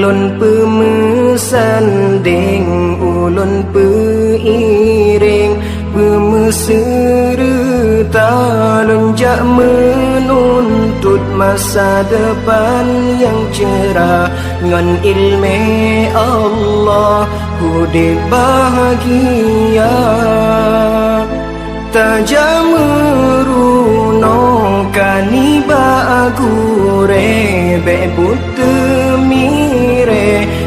lun pemesanding ulun peiring pemeserta lunjak menuntut masa depan yang cerah ngan ilmu Allah hidup bahagia tajameruno kaniba agure bebutemire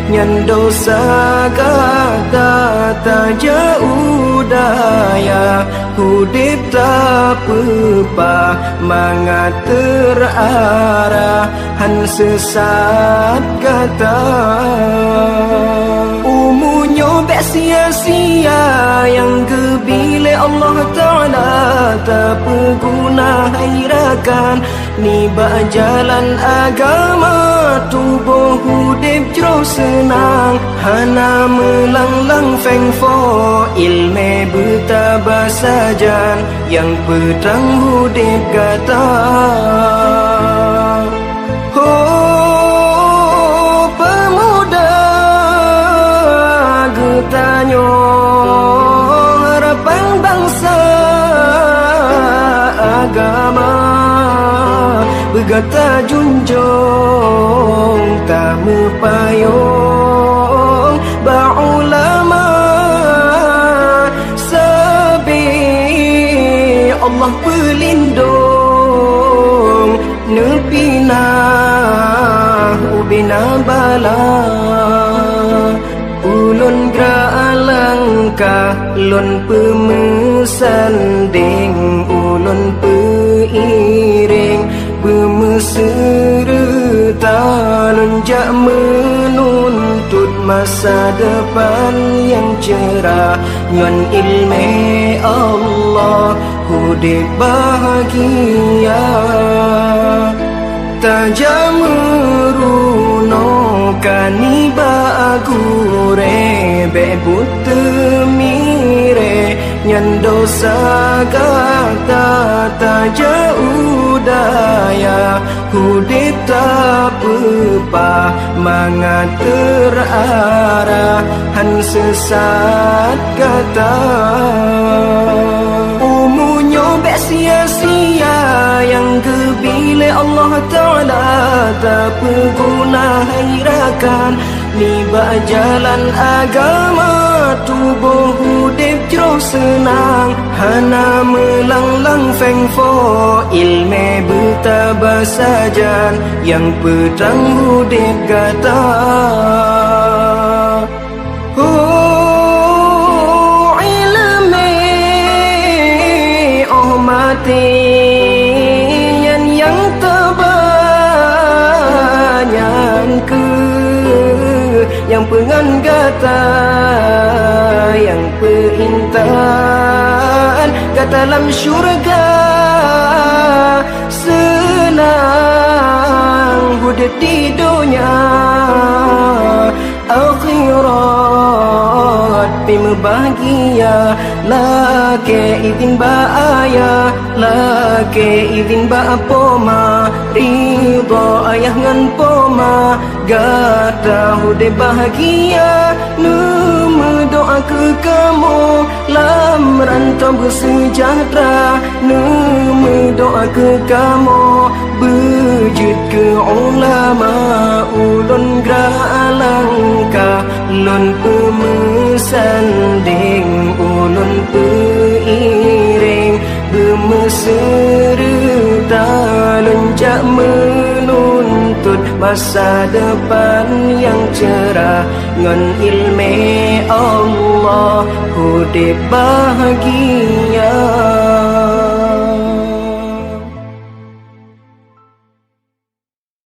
nyan dosa kata taja udaya hudip tak pepa mangat terarah han sesat kata umunya bek sia-sia yang kebile Allah Ta'ala tak berguna hairakan ni bak jalan agama tubuh hudip jero senang hana melanglang feng fo ilme bertabah sajan yang petang hudip kata oh pemuda getanyo harapan bangsa agama bergata junjung tak mepayung ba'ulama sabi Allah pelindung nepina ubina bala ulun graalangkah lun pemesanding ulun peiring pemeserta lunjak menuntut masa depan yang cerah ngan ilmu Allah hudip bahagia tajameruno kaniba agure bebutemire nyan dosa kata taja udaya hudip tak pepa mangat terarah han sesat kata umunya bek sia-sia yang kebile Allah Ta'ala tak berguna hairakan ni bak jalan agama tubuh hudip jero senang hana melanglang feng fo ilme bertabah sajan yang petang hudip kata oh ilme oh mati yang terbanyak ke yang pengan kata yang perintan kata dalam syurga senang hidup di dunia akhirat pima bahagia lake izin baaya lake izin ba poma ridho ayah ngan poma gata hude bahagia nume doa ke kamu lam rantau bersejahtera nume doa ke kamu bejit ke ulama ulun graalangka lun pemesanding ulun peiring bermeserta lonjak menuntut masa depan yang cerah ngan ilmu Allah hidup bahagia.